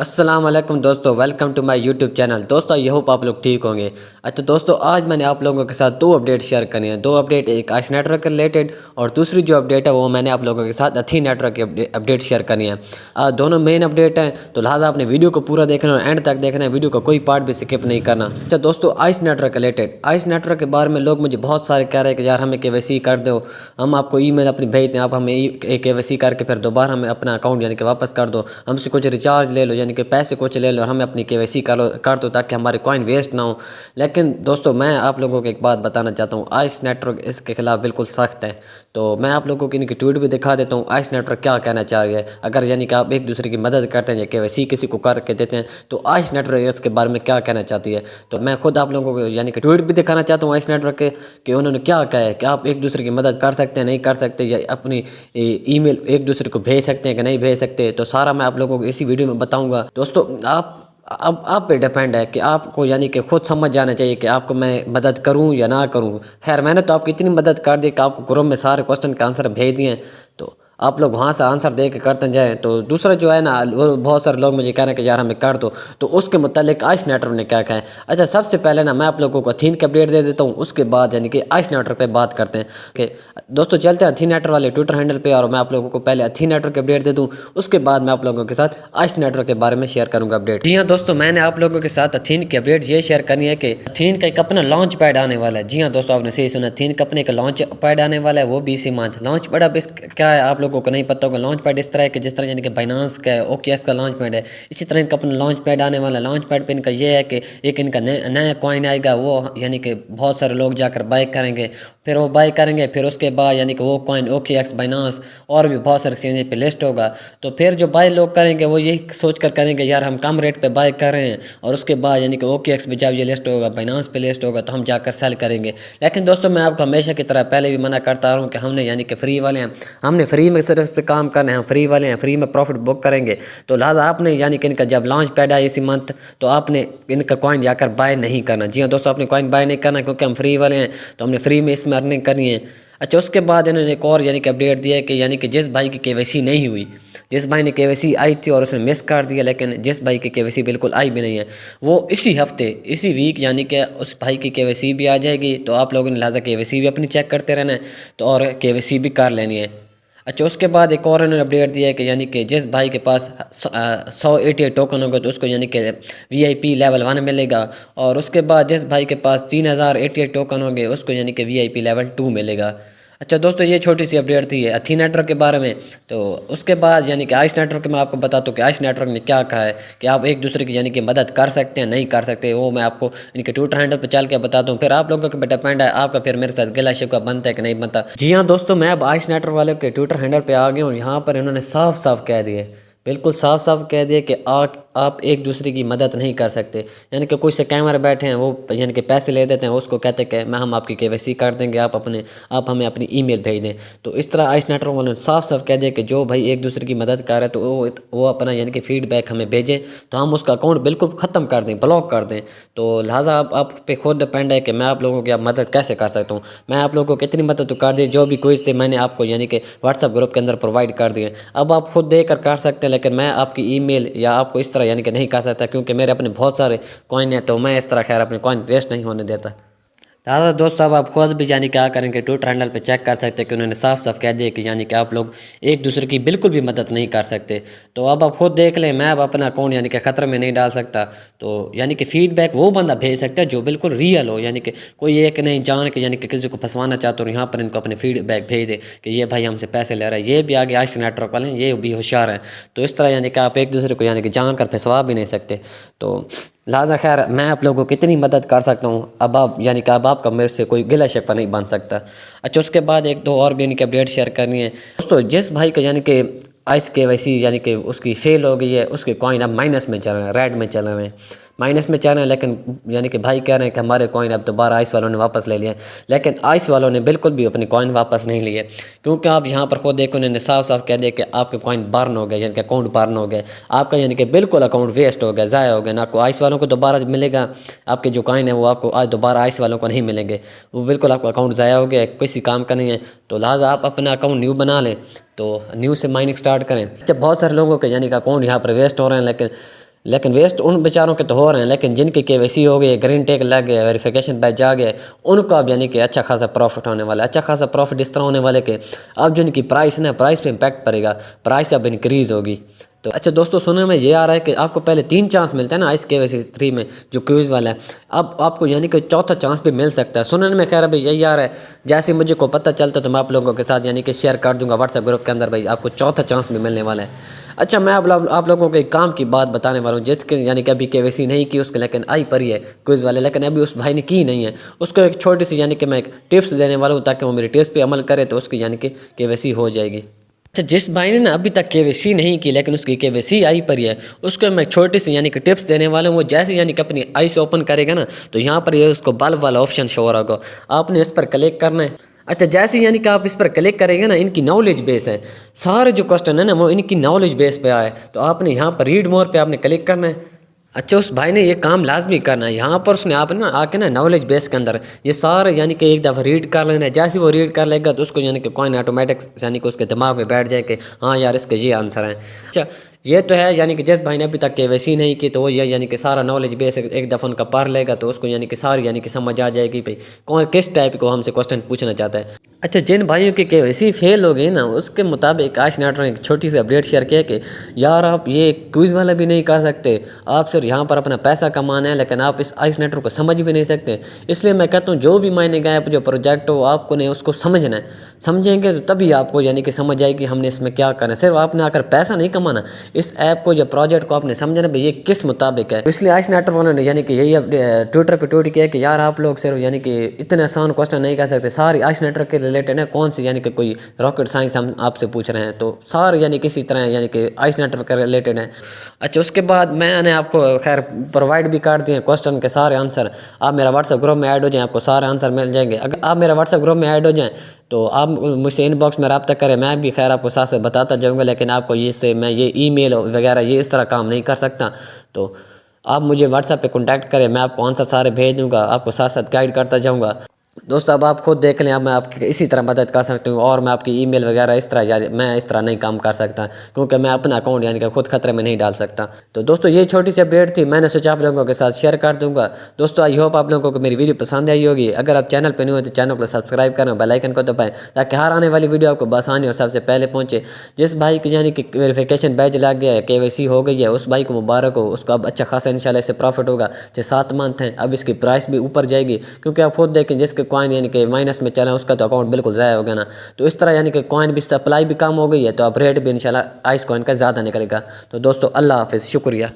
अस्सलाम वालेकुम दोस्तों, welcome to my YouTube channel. दोस्तों ये होप आप लोग ठीक होंगे। अच्छा दोस्तों, आज मैंने आप लोगों के साथ दो अपडेट शेयर करनी है। दो अपडेट, एक आइस नेटवर्क के रिलेटेड और दूसरी जो अपडेट है वो मैंने आप लोगों के साथ अथी नेटवर्क की अपडेट शेयर करनी है। दोनों मेन अपडेट हैं, तो लिहाजा आपने वीडियो को पूरा देखना और एंड तक देखना है, वीडियो का कोई पार्ट भी स्किप नहीं करना। अच्छा दोस्तों, ice network related, ice network के बारे में लोग मुझे बहुत सारे कह रहे हैं कि यार हमें KYC कर दो, हम आपको ईमेल अपनी भेज दें, आप हमें KYC करके फिर दोबारा हमें अपना अकाउंट यानी कि वापस कर दो, हमसे कुछ रिचार्ज ले लो यानी कि पैसे कुछ ले लो और हमें अपनी KYC कर दो ताकि हमारे कॉइन वेस्ट ना हो। लेकिन दोस्तों मैं आप लोगों को एक बात बताना चाहता हूँ, आइस नेटवर्क इसके खिलाफ बिल्कुल सख्त है। तो मैं आप लोगों की इनकी ट्वीट भी दिखा देता हूँ, आइस नेटवर्क क्या कहना चाह रही है। अगर यानी कि आप एक दूसरे की मदद करते हैं या KYC किसी को करके देते हैं, तो आइस नेटवर्क इसके बारे में क्या कहना चाहती है। तो मैं खुद आप लोगों को यानी कि ट्वीट भी दिखाना चाहता हूँ आइस नेटवर्क के कि उन्होंने क्या कहा है कि आप एक दूसरे की मदद कर सकते हैं, नहीं कर सकते, या अपनी ईमेल एक दूसरे को भेज सकते हैं कि नहीं भेज सकते। तो सारा मैं आप लोगों को इसी वीडियो में बताऊंगा। दोस्तों अब आप पे डिपेंड है कि आपको यानी कि खुद समझ जाना चाहिए कि आपको मैं मदद करूं या ना करूं। खैर मैंने तो आपकी इतनी मदद कर दी कि आपको ग्रुप में सारे क्वेश्चन के आंसर भेज दिए हैं, तो आप लोग वहाँ से आंसर दे के करते जाएँ। तो दूसरा जो है ना, वो बहुत सारे लोग मुझे कह रहे हैं कि यार हमें कर दो, तो उसके मुतालिक आइस नेटवर्क ने क्या कहा है। अच्छा सबसे पहले ना मैं आप लोगों को अथीन की अपडेट दे देता हूँ, उसके बाद यानी कि आइस नेटवर्क पे बात करते हैं। कि दोस्तों चलते हैं अथीन नेटवर्क वाले ट्विटर हैंडल पे, और मैं आप लोगों को पहले अथीन नेटवर्क की अपडेट दे दूँ, उसके बाद मैं आप लोगों के साथ आइस नेटवर्क के बारे में शेयर करूँगा अपडेट। जी हाँ दोस्तों, मैंने आप लोगों के साथ अथीन की अपडेट ये शेयर करनी है कि अथीन का एक अपना लॉन्च पैड आने वाला है। जी हाँ दोस्तों, आपने सही सुना, अथीन कंपनी का लॉन्च पैड आने वाला है, वो भी इसी मंथ। लॉन्च पैड अब क्या है आप लोगों को नहीं पता होगा। लॉन्च पैड इस तरह है कि जिस तरह यानी कि बाइनांस का OKX का लॉन्च पैड है, इसी तरह इनका अपना लॉन्च पैड आने वाला है। लॉन्च पैड पे इनका ये है कि एक इनका नया कॉइन आएगा, वो यानी कि बहुत सारे लोग जाकर बाय करेंगे, फिर वो बाय करेंगे, फिर उसके बाद यानी कि वो कॉइन OKX बाइनांस और भी बहुत सारे एक्सचेंज पे लिस्ट होगा। तो फिर जो बाय लोग करेंगे वो यही सोच कर करेंगे यार हम कम रेट पे बाय कर रहे हैं, और उसके बाद यानी कि OKX पे जब ये लिस्ट होगा, बाइनांस पे लिस्ट होगा, तो हम जाकर सेल करेंगे। लेकिन दोस्तों मैं आपको हमेशा की तरह पहले भी मना करता रहा हूँ कि हमने यानी कि फ्री वाले हैं, हमने फ्री में सिर्फ इस पर काम करना है, हम फ्री वाले हैं, फ्री में प्रॉफिट बुक करेंगे। तो लिहाजा आपने यानी कि इनका जब लॉन्च पैड आया इसी मंथ, तो आपने इनका कॉइन जाकर बाय नहीं करना। जी हाँ दोस्तों, आपने कॉइन बाय नहीं करना, क्योंकि हम फ्री वाले हैं, तो हमने फ्री में इसमें अर्निंग करनी है। अच्छा उसके बाद इन्होंने एक और यानी कि अपडेट दिया है कि यानी कि जिस भाई की KYC नहीं हुई, जिस भाई ने KYC आई थी और उसने मिस कर दिया, लेकिन जिस भाई की KYC बिल्कुल आई भी नहीं है, वो इसी हफ्ते इसी वीक यानी कि उस भाई की KYC भी आ जाएगी। तो आप लोगों ने लिहाजा KYC भी अपनी चेक करते रहना है, तो और KYC भी कर लेनी है। अच्छा उसके बाद एक और उन्होंने अपडेट दिया है कि यानी कि जिस भाई के पास 100 टोकन होगा तो उसको यानी कि VIP लेवल 1 मिलेगा, और उसके बाद जिस भाई के पास 3088 टोकन होंगे उसको यानी कि VIP लेवल 2 मिलेगा। अच्छा दोस्तों, ये छोटी सी अपडेट थी अथी नेटवर्क के बारे में। तो उसके बाद यानी कि आइस नेटवर्क में आपको बताता हूँ कि आइस नेटवर्क ने क्या कहा है कि आप एक दूसरे की यानी कि मदद कर सकते हैं, नहीं कर सकते, वो मैं आपको इनके ट्विटर हैंडल पर चल के बताता हूँ। फिर आप लोगों के डिपेंड है, आपका फिर मेरे साथ गिला शिकवा बनता है कि नहीं बनता। जी हाँ दोस्तों, मैं अब आइस नेटवर्क वाले के ट्विटर हैंडल पर आ गया हूँ। यहाँ पर इन्होंने साफ साफ कह दिए, बिल्कुल साफ साफ कह दिए कि आप एक दूसरे की मदद नहीं कर सकते। यानी कि कोई स्कैमर बैठे हैं, वो यानी कि पैसे ले देते हैं, उसको कहते हैं कि हम आपकी KYC कर देंगे, आप हमें अपनी ईमेल भेज दें। तो इस तरह आइस नेटवर्क वालों ने साफ साफ कह दिया कि जो भाई एक दूसरे की मदद कर रहा है तो वो अपना यानी कि फीडबैक हमें भेजें, तो हम उसका अकाउंट बिल्कुल ख़त्म कर दें, ब्लॉक कर दें। तो लिहाजा आप पे खुद डिपेंड है कि मैं आप लोगों की आप मदद कैसे कर सकता हूँ। मैं आप लोगों को कितनी मदद तो कर दी, जो भी क्विज थे मैंने आपको यानी कि व्हाट्सएप ग्रुप के अंदर प्रोवाइड कर दिए, अब आप खुद देख कर सकते हैं। लेकिन मैं आपकी ईमेल या आपको इस तरह यानी कि नहीं कर सकता, क्योंकि मेरे अपने बहुत सारे कॉइन हैं, तो मैं इस तरह खैर अपने कॉइन वेस्ट नहीं होने देता। दादा दोस्तों, अब आप खुद भी यानी क्या करेंगे, ट्विटर हैंडल पे चेक कर सकते हैं कि उन्होंने साफ साफ कह दिया कि यानी कि आप लोग एक दूसरे की बिल्कुल भी मदद नहीं कर सकते। तो अब आप खुद देख लें, मैं अब अपना अकाउंट यानी कि ख़तरे में नहीं डाल सकता। तो यानी कि फीडबैक वो बंदा भेज सकता है जो बिल्कुल रियल हो, यानी कि कोई एक नहीं जान के यानी कि किसी को फंसवाना चाहते हो, यहाँ पर इनको अपने फीडबैक भेज दे कि ये भाई हमसे पैसे ले रहा है, ये भी आगे आइस नेटवर्क वाले ये भी होशियार हैं। तो इस तरह यानी कि आप एक दूसरे को यानी कि जान कर फंसवा भी नहीं सकते। तो लिहाजा खैर मैं आप लोगों को कितनी मदद कर सकता हूँ, अब आप यानी कि अब आपका मेरे से कोई गिला शिकवा नहीं बन सकता। अच्छा उसके बाद एक दो और भी इनकी अपडेट शेयर करनी है दोस्तों। जिस भाई को यानी कि आइस KYC यानी कि उसकी फेल हो गई है, उसके कॉइन अब माइनस में चल रहे हैं, रेड में चल रहे हैं, माइनस में चल रहे हैं। लेकिन यानी कि भाई कह रहे हैं कि हमारे कॉइन अब दोबारा आइस वालों ने वापस ले लिए, लेकिन आइस वालों ने बिल्कुल भी अपने कॉइन वापस नहीं लिए, क्योंकि आप यहाँ पर खुद देखो उन्होंने साफ साफ कह दिया कि आपके कॉइन बर्न हो गए, यानी कि अकाउंट बर्न हो गए, आपका यानी कि बिल्कुल अकाउंट वेस्ट हो गया, ज़ाया हो गया ना। आपको आइस वालों को दोबारा मिलेगा, आपके जो कॉइन है वो आपको आज दोबारा आइस वालों को नहीं मिलेंगे, वो बिल्कुल आपका अकाउंट ज़ाया हो गया, किसी काम का नहीं है। तो लिहाजा आप अपना अकाउंट न्यू बना लें, तो न्यू से माइनिंग स्टार्ट करें। जब बहुत सारे लोगों के यानी कि अकाउंट यहाँ पर वेस्ट हो रहे हैं, लेकिन लेकिन वेस्ट उन बेचारों के तो हो रहे हैं, लेकिन जिनकी केवाईसी हो गई, ग्रीन टिक लग गया, वेरिफिकेशन बैच आ गया, उनको अब यानी कि अच्छा खासा प्रॉफिट होने वाला है। अच्छा खासा प्रॉफिट इस तरह होने वाले कि अब जो इनकी प्राइस है ना, प्राइस पे इम्पैक्ट पड़ेगा, प्राइस अब इंक्रीज़ होगी। तो अच्छा दोस्तों, सुनने में ये आ रहा है कि आपको पहले 3 चांस मिलते हैं ना आइस केवाईसी 3 में, जो क्विज़ वाला है, अब आपको यानी कि चौथा चांस भी मिल सकता है। सुनने में खैर अभी यही आ रहा है, जैसे मुझे को पता चलता तो मैं आप लोगों के साथ यानी कि शेयर कर दूंगा व्हाट्सएप ग्रुप के अंदर, भाई आपको चौथा चांस भी मिलने वाला है। अच्छा, मैं अब आप लोगों को एक काम की बात बताने वाला हूँ, जिसके यानी कि अभी केवाईसी नहीं की उसके, लेकिन आई पड़ी है क्विज़ वाले, लेकिन अभी उस भाई ने की नहीं है। उसको एक छोटी सी यानी कि मैं एक टिप्स देने वाला हूँ, ताकि वो मेरी टिप्स पे अमल करे तो उसकी यानी कि केवाईसी हो जाएगी। अच्छा, जिस भाई ने ना अभी तक केवाईसी नहीं की लेकिन उसकी केवाईसी आई पड़ी है, उसको मैं छोटी सी यानी कि टिप्स देने वाला हूँ। वो जैसे यानी कि अपनी आईस ओपन करेगा ना, तो यहाँ पर ये उसको बल्ब वाला ऑप्शन शो हो रहा होगा, आपने इस पर क्लिक करना है। अच्छा, जैसे यानी कि आप इस पर क्लिक करेंगे ना, इनकी नॉलेज बेस है, सारे जो क्वेश्चन है ना वो इनकी नॉलेज बेस पे आए, तो आपने यहाँ पर रीड मोर पे आपने क्लिक करना है। अच्छा, उस भाई ने ये काम लाजमी करना है, यहाँ पर उसने आप ना आके ना नॉलेज बेस के अंदर ये सारे यानी कि एक दफ़ा रीड कर लेना है। जैसे वो रीड कर लेगा तो उसको यानी कि कॉइन ऑटोमेटिक यानी कि उसके दिमाग में बैठ जाए कि हाँ यार इसके ये आंसर हैं। अच्छा, ये तो है यानी कि जिस भाई ने अभी तक केवाईसी नहीं की, तो वो ये यानी कि सारा नॉलेज बेस एक दफ़ा उनका पढ़ लेगा तो उसको यानी कि सारी यानी कि समझ आ जाएगी भाई कौन किस टाइप को हमसे क्वेश्चन पूछना चाहता है। अच्छा, जिन भाइयों की केवाईसी फेल हो गई ना, उसके मुताबिक आज नेट ने एक छोटी सी अपडेट शेयर किया कि यार आप ये क्विज़ वाला भी नहीं कर सकते, आप सिर्फ यहाँ पर अपना पैसा कमाना है, लेकिन आप इस आइस नेटवर्क को समझ भी नहीं सकते। इसलिए मैं कहता हूँ जो भी मायने गैप जो प्रोजेक्ट हो आपको नहीं उसको समझना है, समझेंगे तो तभी आपको यानी कि समझ आएगी हमने इसमें क्या करना है। सिर्फ आपने आकर पैसा नहीं कमाना, इस ऐप को या प्रोजेक्ट को आपने समझना भाई ये किस मुताबिक है। इसलिए आइस नेटवर्क वालों ने यानी कि यही ट्विटर पर ट्वीट किया कि यार आप लोग सिर्फ यानी कि इतने आसान क्वेश्चन नहीं कर सकते, सारी आइस नेटवर्क के रिलेटेड है, कौन सी यानी कि कोई रॉकेट साइंस हम आपसे पूछ रहे हैं, तो सारे यानी किसी तरह यानी कि आइस नेटवर्क के रिलेटेड है। अच्छा, उसके बाद मैंने आपको खैर प्रोवाइड भी कर दिए क्वेश्चन के सारे आंसर, आप मेरा व्हाट्सएप ग्रुप में ऐड हो जाएं, आपको सारे आंसर मिल जाएंगे। अगर आप मेरा व्हाट्सएप ग्रुप में ऐड हो जाएं तो आप मुझसे इनबॉक्स में रब्ता करें, मैं भी खैर आपको साथ साथ बताता जाऊँगा, लेकिन आपको ये से मैं ये ईमेल वगैरह ये इस तरह काम नहीं कर सकता। तो आप मुझे व्हाट्सएप पे कांटेक्ट करें, मैं आपको आंसर सारे भेज दूँगा, आपको साथ साथ गाइड करता जाऊँगा। दोस्तों, अब आप खुद देख लें, अब मैं आपकी इसी तरह मदद कर सकती हूँ, और मैं आपकी ईमेल वगैरह इस तरह यार मैं इस तरह नहीं काम कर सकता, क्योंकि मैं अपना अकाउंट यानी कि खुद खतरे में नहीं डाल सकता। तो दोस्तों, ये छोटी सी अपडेट थी, मैंने सोचा आप लोगों के साथ शेयर कर दूंगा। दोस्तों, आई होप आप लोगों को मेरी वीडियो पसंद आई होगी। अगर आप चैनल पर नहीं हो तो चैनल को सब्सक्राइब करें, बेल आइकन को दबाएं, ताकि हर आने वाली वीडियो आपको आसानी और सबसे पहले पहुँचे। जिस भाई की यानी कि वेरिफिकेशन बैच लग गया है, केवाईसी हो गई है, उस भाई को मुबारक हो, उसको अब अच्छा खासा इंशाल्लाह इससे प्रॉफिट होगा। जो 7 मंथ हैं अब इसकी प्राइस भी ऊपर जाएगी, क्योंकि आप खुद देखें जिसके कॉइन यानी कि माइनस में चला उसका तो अकाउंट बिल्कुल ज़ाया हो गया ना। तो इस तरह यानी कि कॉइन भी सप्लाई भी कम हो गई है, तो अब रेट भी इंशाल्लाह आइस कॉइन का ज़्यादा निकलेगा। तो दोस्तों, अल्लाह हाफिज़, शुक्रिया।